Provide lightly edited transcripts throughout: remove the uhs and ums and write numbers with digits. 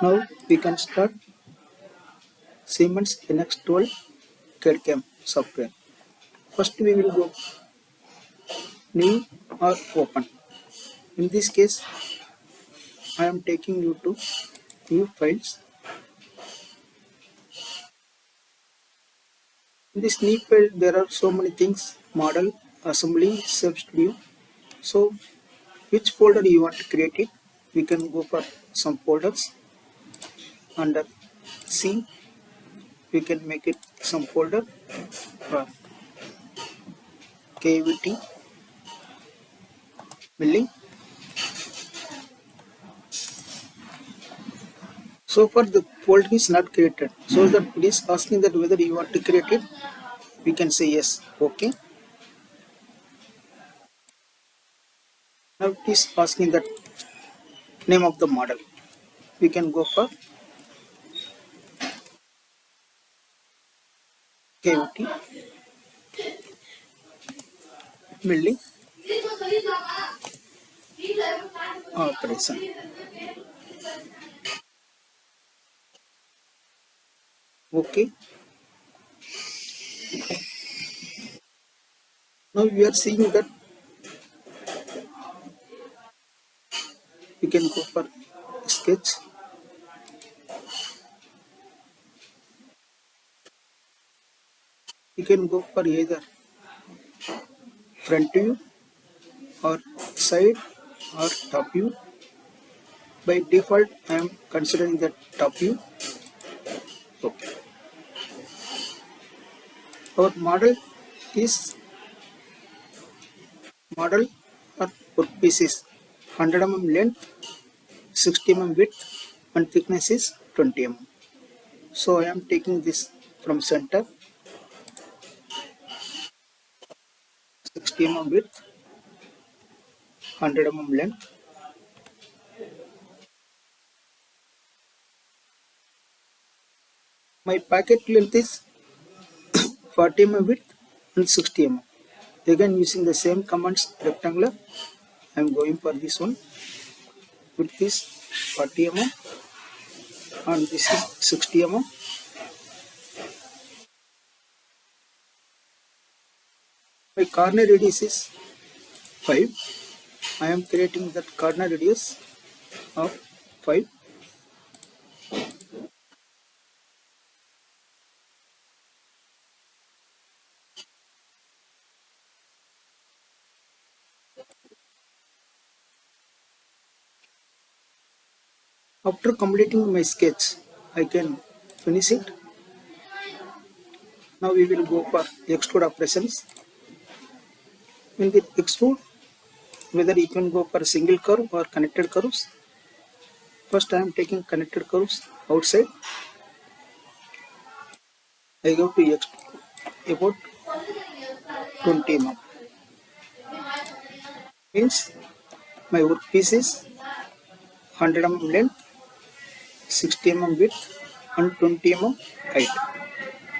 Now we can start Siemens NX12 CAD/CAM software. First we will go new or open. In this case I am taking you to new files. In this new file there are so many things: model, assembly, sub studio. So which folder you want to create it? We can go for some folders. Under C we can make it some folder for KVT milling. So far the folder is not created, so that it is asking that whether you want to create it. We can say yes. Okay. Now it is asking that name of the model. We can go for KVT milling operation. Okay. Now we are seeing that we can go for sketch. We can go for either front view or side or top view. By default I am considering the top view. Okay. Our model or workpiece is 100 mm length, 60 mm width, and thickness is 20 mm. So I am taking this from center, 60 mm width, 100 mm length. My packet length is 40 mm width and 60 mm. Again using the same commands, rectangular, I am going for this one. Width is 40 mm and this is 60 mm. My corner radius is 5. I am creating that corner radius of 5. After completing my sketch, I can finish it. Now we will go for extrude operations. In the extrude, whether you can go for single curve or connected curves. First I am taking connected curves outside. I go to extrude about 20 mm. Means my workpiece is 100 mm length, 60 mm width and 20 mm height.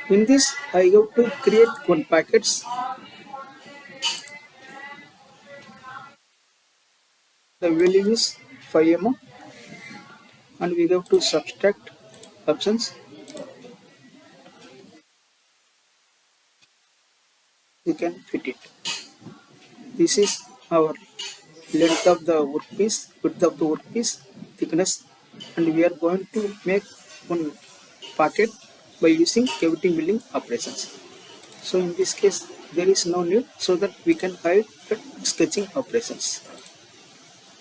In this I have to create one packets. The value is 5 mm and we have to subtract options. We can fit it. This is our length of the workpiece, width of the workpiece, thickness, and we are going to make one pocket by using cavity milling operations. So in this case there is no need, so that we can hide the sketching operations.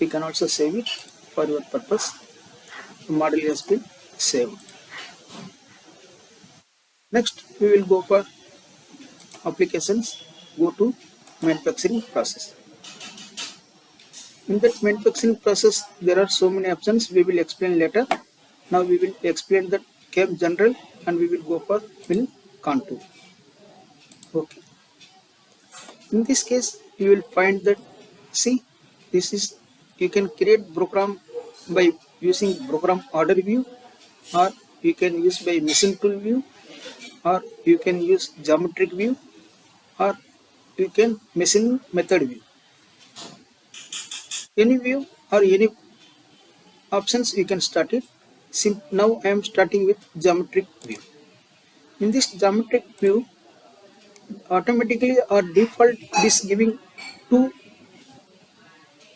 We can also save it for your purpose. The model has been saved. Next we will go for applications, go to manufacturing process. In that manufacturing process there are so many options, we will explain later. Now we will explain the CAM general and we will go for mill contour. Okay. In this case you will find that, see, this is, you can create program by using program order view, or you can use by machine tool view, or you can use geometric view, or you can machine method view. Any view or any options you can start it. Now I am starting with geometric view. In this geometric view, automatically or default it is giving two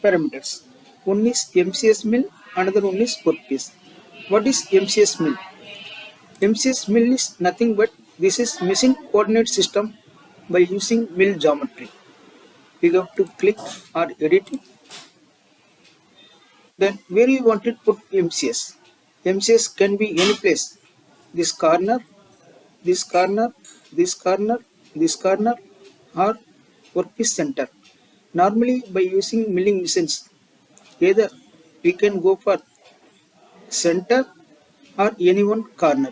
parameters. One is MCS mill, another one is workpiece. What is MCS mill? MCS mill is nothing but this is machine coordinate system by using mill geometry. You have to click or edit it. Then where you want to put MCS? MCS can be any place. This corner, this corner, this corner, this corner, or workpiece center. Normally by using milling machines, either we can go for center or any one corner.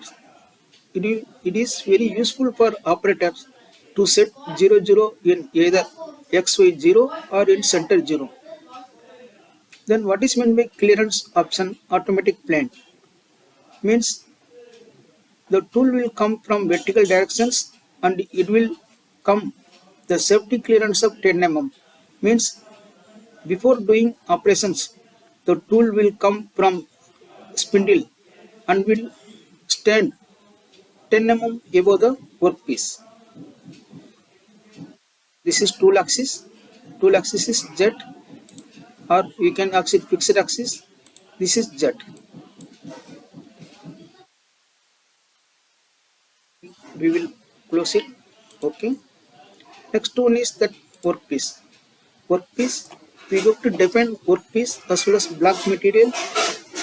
It is very useful for operators to set 0 in either XY 0 or in center 0. Then what is meant by clearance option automatic plane? Means the tool will come from vertical directions and it will come the safety clearance of 10 mm. Means before doing operations, the tool will come from spindle and will stand 10 mm above the workpiece. This is tool axis. Tool axis is Z, or we can access fixed axis. This is Z. We will close it. Okay. Next one is that workpiece. Workpiece, we go to define workpiece as well as block material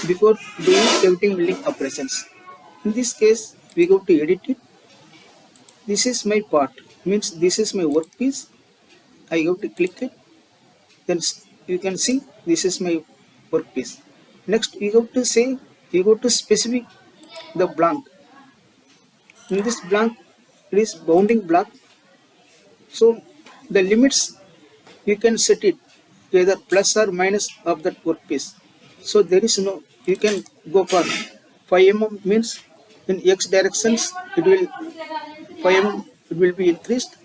before doing cavity milling operations. In this case, we go to edit it. This is my part, means this is my workpiece. I have to click it. Then you can see this is my workpiece. Next, we have to say, we go to specify the blank. In this blank, it is bounding block. So the limits you can set it either plus or minus of that workpiece. So there is no, you can go for 5 mm means in X directions it will 5 mm it will be increased.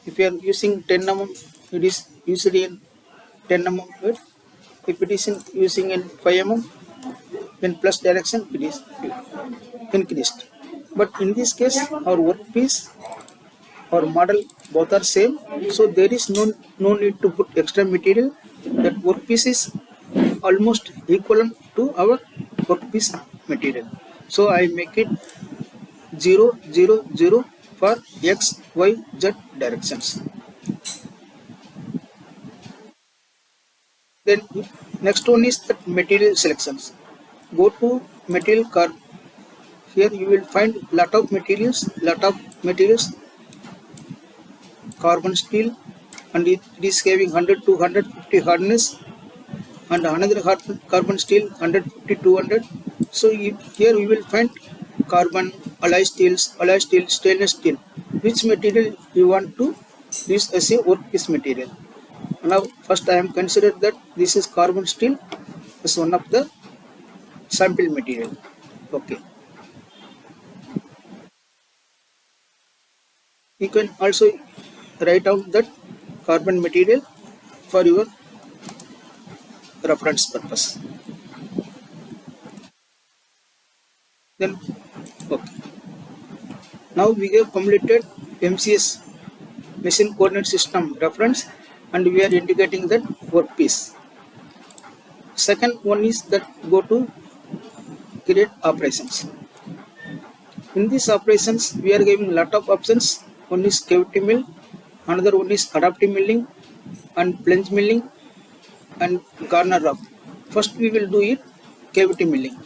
If you are using 10 mm, it is usually in 10 mm width. If it is using in 5 mm, then plus direction it is increased. But in this case, our workpiece or model both are same, so there is no need to put extra material. That workpiece is almost equivalent to our workpiece material. So I make it 0 0 0 for X, Y, Z directions. Then next one is that material selections. Go to material card. Here you will find lot of materials, carbon steel, and it is having 100 to 150 hardness, and another carbon steel 150 to 200. So here we will find carbon, alloy steel, stainless steel. Which material you want to use as a workpiece material? Now first I am considered that this is carbon steel as one of the sample material. Okay. You can also write out that carbon material for your reference purpose. Then okay. Now we have completed MCS machine coordinate system reference and we are indicating that workpiece. Second one is that go to create operations. In these operations we are giving lot of options. One is cavity mill, another one is adaptive milling and plunge milling and corner rock. First we will do it cavity milling.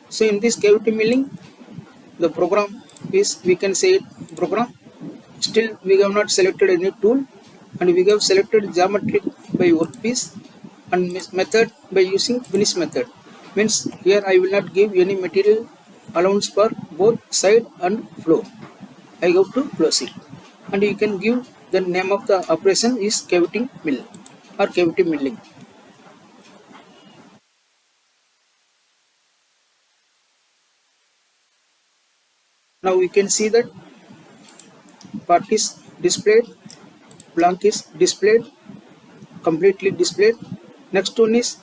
So in this cavity milling, the program is, we can say it program. Still we have not selected any tool and we have selected geometry by workpiece and method by using finish method. Means here I will not give any material allowance for both side and flow. I have to close it, and you can give the name of the operation is cavity mill or cavity milling. Now we can see that part is displayed, blank is displayed, completely displayed. Next one is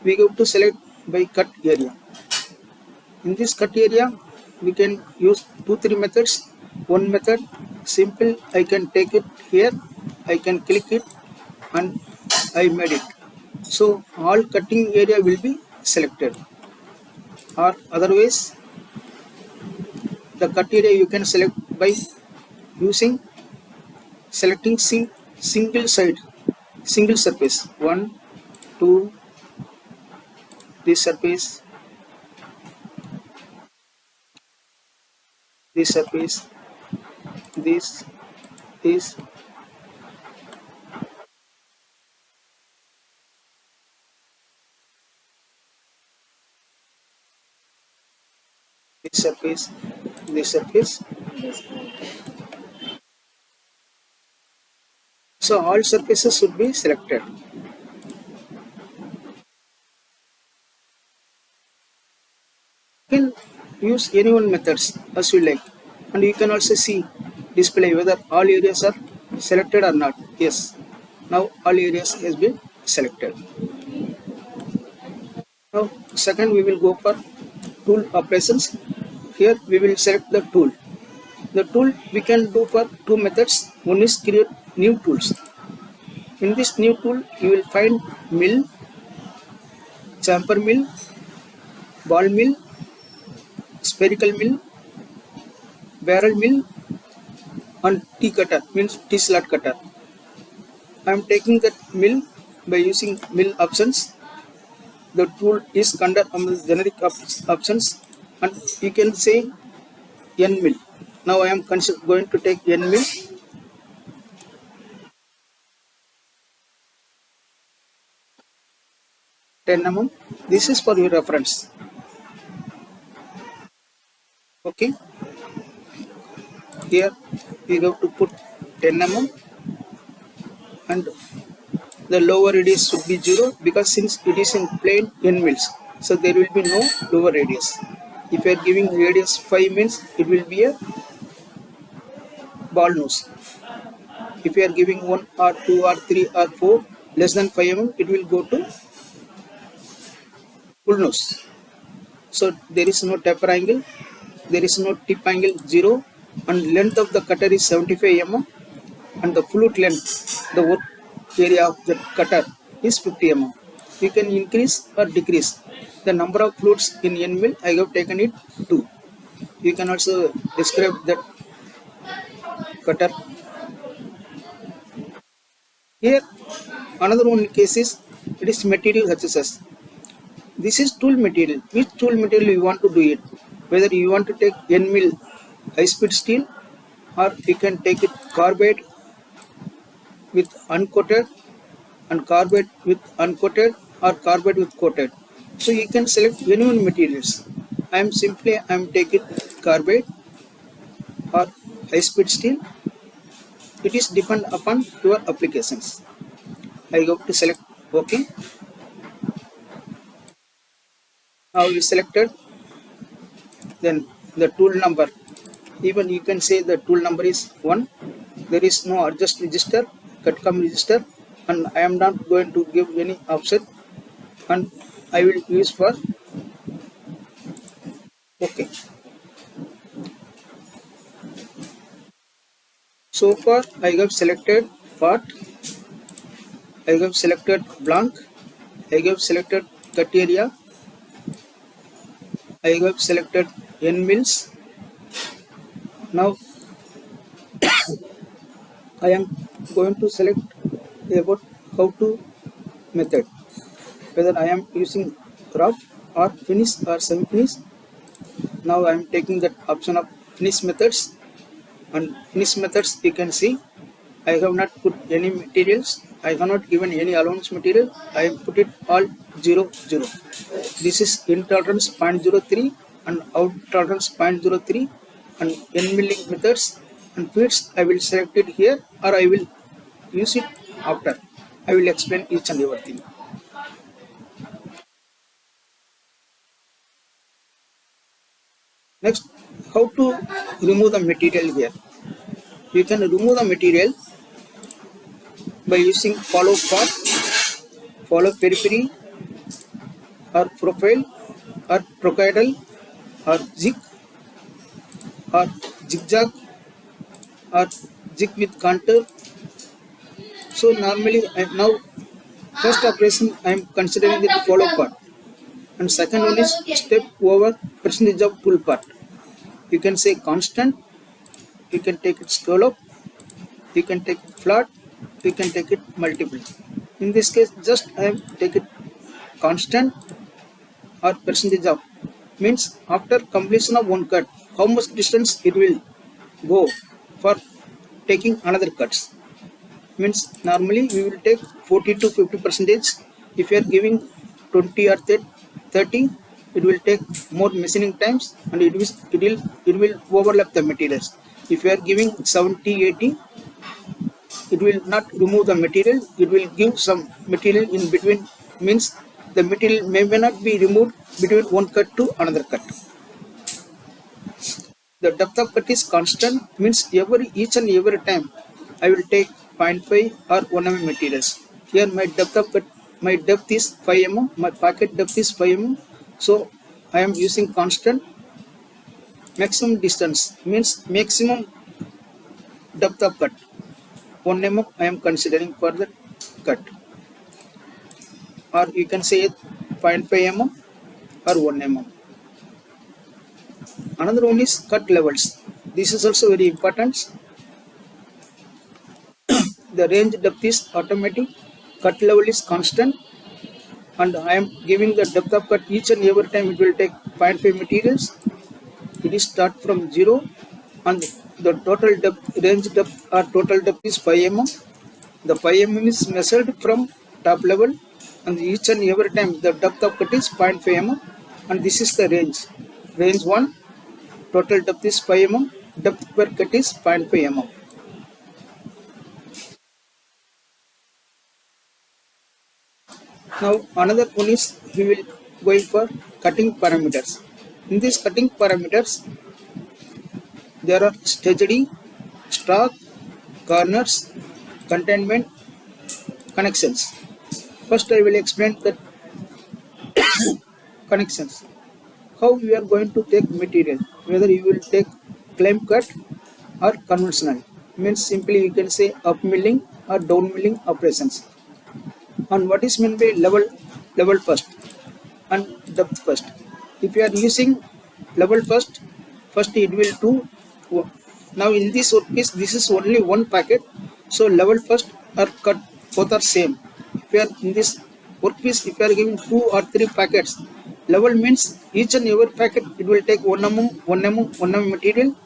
we have to select by cut area. In this cut area, we can use 2-3 methods. One method, simple, I can take it here, I can click it and I made it. So all cutting area will be selected. Or otherwise, the cut area you can select by using selecting single side, single surface. 1, 2, this surface, this surface, this, this, this surface, this surface. So all surfaces should be selected. You can use any one methods as you like, and you can also see display whether all areas are selected or not. Yes, now all areas has been selected. Now second we will go for tool operations. Here we will select the tool. The tool we can do for two methods. One is create new tools. In this new tool you will find mill, chamfer mill, ball mill, spherical mill, barrel mill and T cutter, means T slot cutter. I am taking that mill by using mill options. The tool is under generic options and you can say N mill. Now I am going to take N mill. Mm. This is for your reference. Okay. Here we have to put 10 mm and the lower radius should be 0 because since it is in plane N mills, so there will be no lower radius. If you are giving radius 5 means it will be a ball nose. If you are giving 1 or 2 or 3 or 4 less than 5 mm, it will go to full nose. So there is no taper angle, there is no tip angle 0, and length of the cutter is 75 mm and the flute length, the work area of the cutter is 50 mm. You can increase or decrease. The number of flutes in N mill I have taken it 2. You can also describe that cutter. Here another one case is it is material HSS. This is tool material. Which tool material you want to do it? Whether you want to take N mill high speed steel or you can take it carbide with uncoated and carbide with uncoated or carbide with coated. So you can select any one materials. I am taking carbide or high speed steel. It is depend upon your applications. I have to select OK. Now you selected, then the tool number. Even you can say the tool number is 1. There is no adjust register, cut come register, and I am not going to give any offset, and I will use for OK. So far I have selected part, I have selected blank, I have selected cut area, I have selected N mills. Now I am going to select about how to method, whether I am using rough or finish or semi-finish. Now I am taking that option of finish methods, and finish methods you can see I have not put any materials, I have not given any allowance material, I have put it all 0, 0. This is in tolerance 0.03 and out tolerance 0.03 and N milling methods and feeds I will select it here or I will use it after. I will explain each and everything. Next, how to remove the material here. You can remove the material by using follow path, follow periphery or profile or procoidal or jig or zigzag or jig with contour. So normally now first operation I am considering the follow part, and second one is step over percentage of pull part. You can say constant, you can take it scallop, you can take it flat, you can take it multiple. In this case just I am take it constant or percentage of, means after completion of one cut how much distance it will go for taking another cuts. Means normally we will take 40 to 50 percentage. If you are giving 20 or 30, it will take more machining times and it will overlap the materials. If you are giving 70-80, it will not remove the material, it will give some material in between, means the material may not be removed between one cut to another cut. The depth of cut is constant, means each and every time I will take 0.5 or 1 mm materials. Here my depth of cut, my depth is 5 mm, my packet depth is 5 mm, so I am using constant. Maximum distance means maximum depth of cut 1 mm I am considering for the cut, or you can say 0.5 mm or 1 mm. Another one is cut levels. This is also very important. The range depth is automatic, cut level is constant, and I am giving the depth of cut each and every time it will take 0.5 materials. It is start from 0 and the total depth, range depth or total depth is 5 mm. The 5 mm is measured from top level and each and every time the depth of cut is 0.5 mm and this is the range. Range 1, total depth is 5 mm, depth per cut is 0.5 mm. Now another one is we will going for cutting parameters. In these cutting parameters there are stagedy, stroke, corners, containment, connections. First I will explain the connections. How you are going to take material, whether you will take climb cut or conventional. Means simply you can say up milling or down milling operations. And what is meant by level first and depth first. If you are using level first it will do. Now in this workpiece this is only one packet, so level first or cut both are same. If you are in this workpiece, if you are giving 2 or 3 packets, level means each and every packet it will take 1 mm, 1 mm, 1 mm material,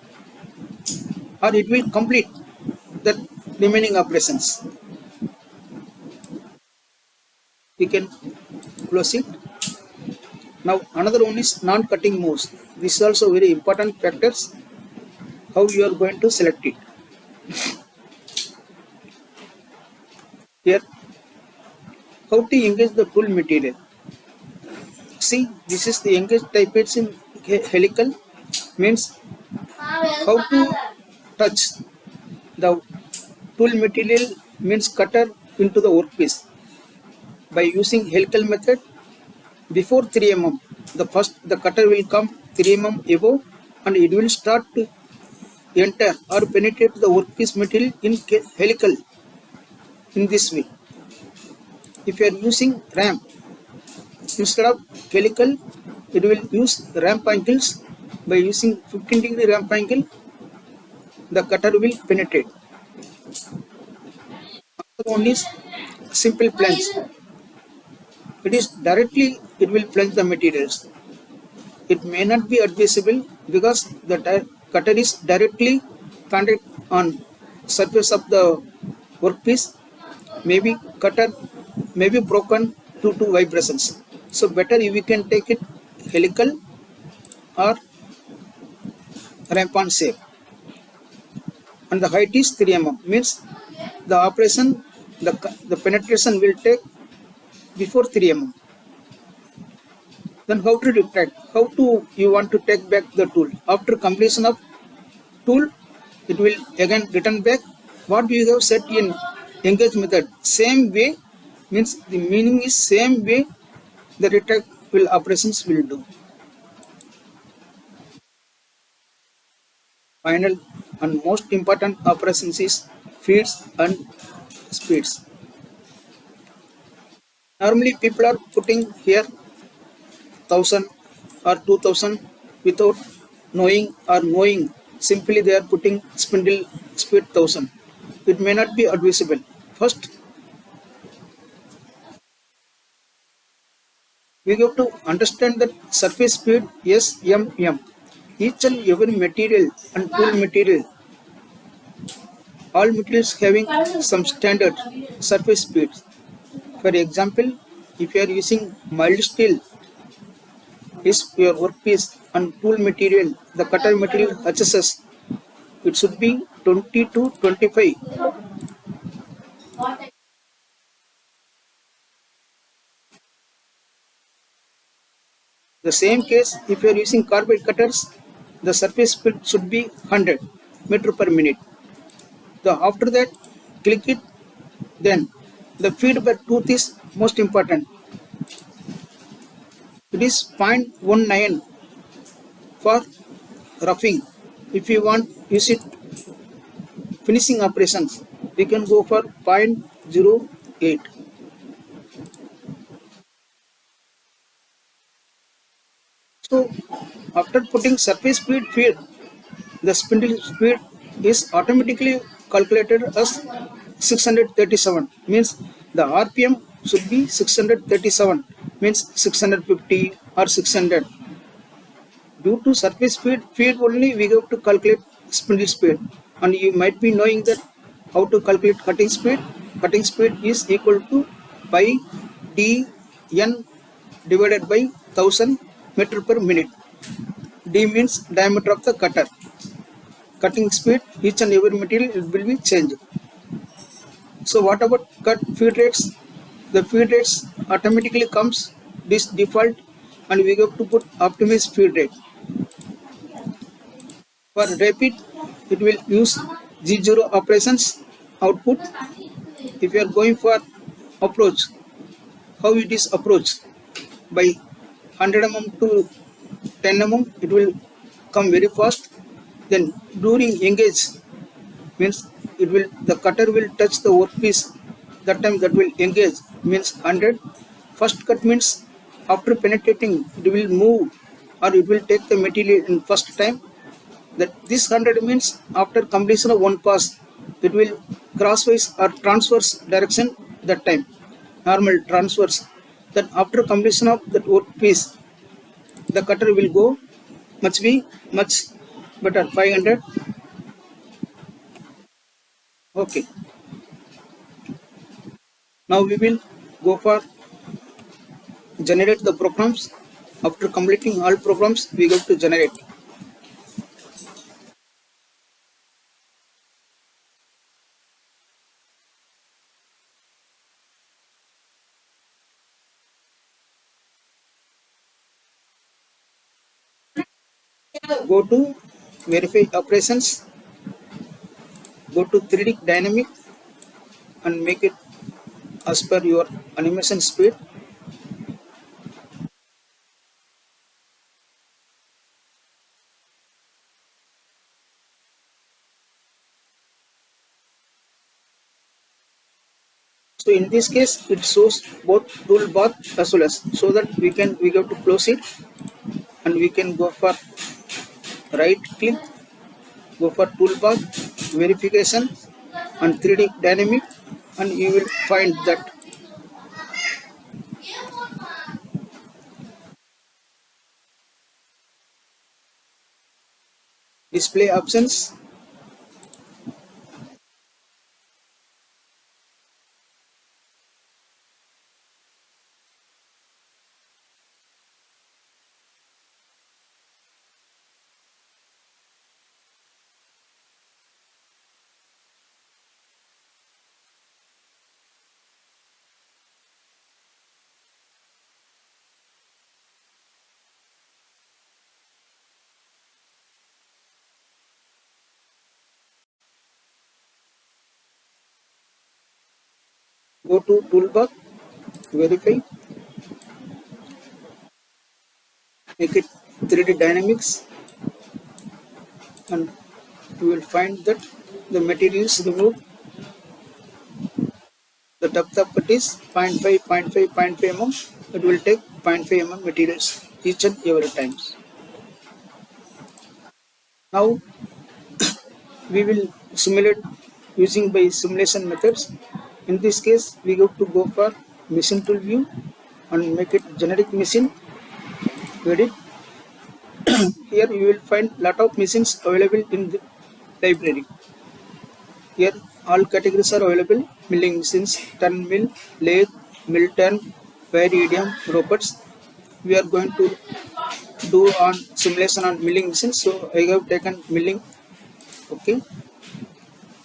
or it will complete the remaining operations. We can close it. Now another one is non-cutting moves. This is also very important factors. How you are going to select it. Here, how to engage the tool material. See, this is the engage type. It's in helical, means how to touch the tool material, means cutter into the workpiece by using helical method. Before 3 mm, the cutter will come 3 mm above and it will start to enter or penetrate the workpiece material in helical, in this way. If you are using ramp, instead of helical, it will use ramp angles. By using 15-degree ramp angle, the cutter will penetrate. Another one is simple plunge. It is directly, it will plunge the materials. It may not be advisable because the cutter is directly contact on surface of the workpiece. Maybe cutter may be broken due to vibrations. So better if we can take it helical or ramp on shape. And the height is 3 mm, means the operation, the penetration will take before 3 mm. Then how to retract? How to you want to take back the tool? After completion of tool, it will again return back. What we have set in engage method, same way, means the meaning is same way the retract will operations will do. Final and most important operations is feeds and speeds. Normally people are putting here 1000 or 2000 without knowing. Simply they are putting spindle speed 1000. It may not be advisable. First, we have to understand that surface speed SMM. Each and every material and tool material, all materials having some standard surface speeds. For example, if you are using mild steel, is your workpiece and tool material, the cutter material HSS, it should be 20 to 25. The same case, if you are using carbide cutters, the surface speed should be 100 meter per minute. After that, click it. Then the feedback tooth is most important. It is 0.19 for roughing. If you want use it finishing operations, we can go for 0.08. So after putting surface speed feed, the spindle speed is automatically calculated as 637, means the RPM should be 637, means 650 or 600. Due to surface speed feed only we have to calculate spindle speed, and you might be knowing that how to calculate cutting speed. Cutting speed is equal to pi d n divided by 1000 meter per minute. D means diameter of the cutter. Cutting speed, each and every material it will be changed. So what about cut feed rates? The feed rates automatically comes this default, and we have to put optimized feed rate. For rapid, it will use G0 operations output. If you are going for approach, how it is approached? By 100 mm to 10 mm, it will come very fast. Then during engage, means the cutter will touch the workpiece, that time that will engage, means 100. First cut means after penetrating it will move, or it will take the material in first time. That this 100 means after completion of one pass it will crosswise or transverse direction, that time normal transverse. Then after completion of that workpiece the cutter will go much better, 500. Okay, now we will go for generate the programs. After completing all programs we go to generate. Go to verify operations, go to 3D dynamic and make it as per your animation speed. So in this case it shows both toolbar as well as, so that we have to close it, and we can go for right click, go for toolbar, verification and 3D dynamic, and you will find that display options. Go to toolbar, verify, make it 3D dynamics, and you will find that the material is removed. The depth of cut is 0.5, 0.5, 0.5 mm. It will take 0.5 mm materials each and every times. Now we will simulate using by simulation methods. In this case, we have to go for machine tool view and make it generic machine. Edit. Here you will find lot of machines available in the library. Here all categories are available: milling machines, turn mill, lathe, mill turn, wire idiom, robots. We are going to do on simulation on milling machines, so I have taken milling. Okay.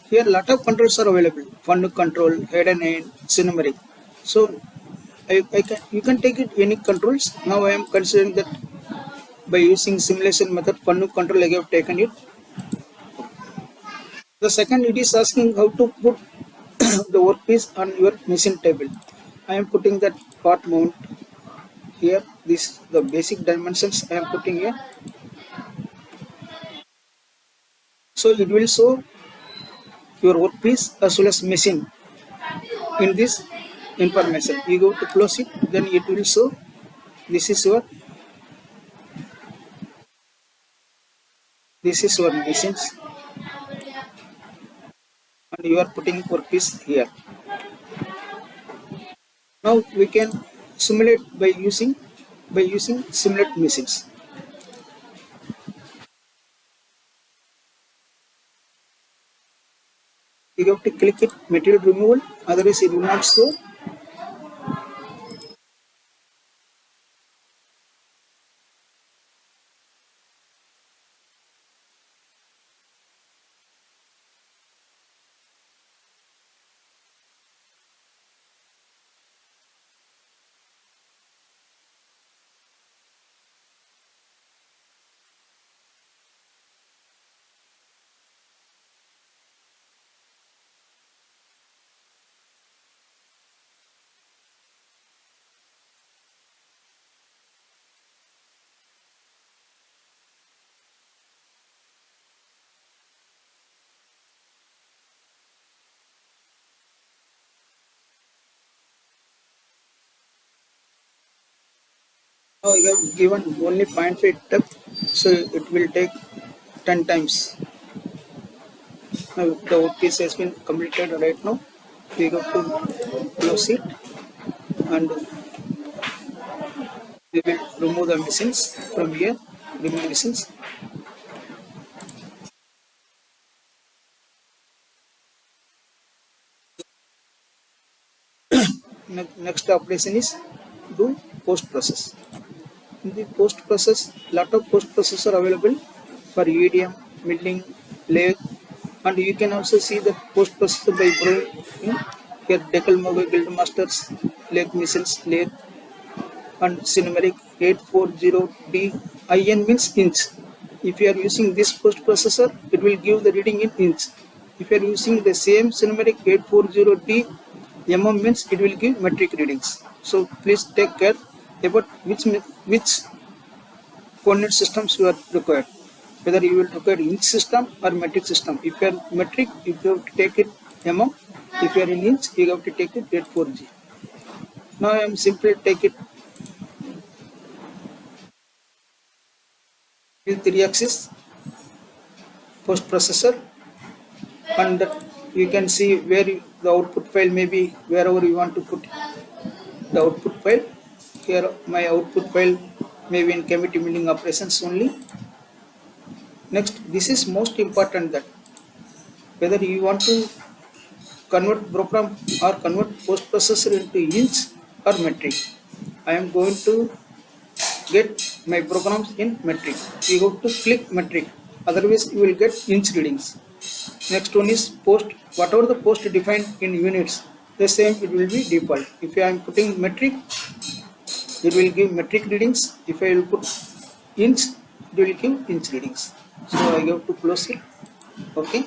Here lot of controls are available: fund control, head and end, numeric. So you can take it any controls. Now I am considering that by using simulation method, fund control I have taken it. The second, it is asking how to put the workpiece on your machine table. I am putting that part mount here. This the basic dimensions I am putting here. So it will show your workpiece as well as machine in this information. You go to close it, then it will show this is your machines, and you are putting workpiece here. Now we can simulate by using simulate machines. You have to click it material removal, otherwise it will not show. Now I have given only 0.5 depth, so it will take 10 times. Now the workpiece has been completed right now. We have to close it, and we will remove the machines from here. Remove machines. Next operation is do post process. In the post process, lot of post process are available for EDM, milling, lathe, and you can also see the post processor by browsing here. Decal mobile guild masters, lathe machines, lathe, and numeric 840D. IN means inch. If you are using this post processor, it will give the reading in inch. If you are using the same numeric 840D, mm means it will give metric readings. So please take care about which coordinate systems you are required. Whether you will require inch system or metric system. If you are metric, you have to take it mm. If you are in inch, you have to take it 84G. Now I am simply take it with 3-axis post processor, and you can see where the output file may be, wherever you want to put the output file. Here my output file may be in chemical milling operations only. Next, this is most important, that whether you want to convert program or convert post processor into inch or metric. I am going to get my programs in metric. You have to click metric, otherwise you will get inch readings. Next one is post. Whatever the post defined in units, the same it will be default. If I am putting metric, it will give metric readings. If I will put inch, it will give inch readings. So I have to close it. Okay.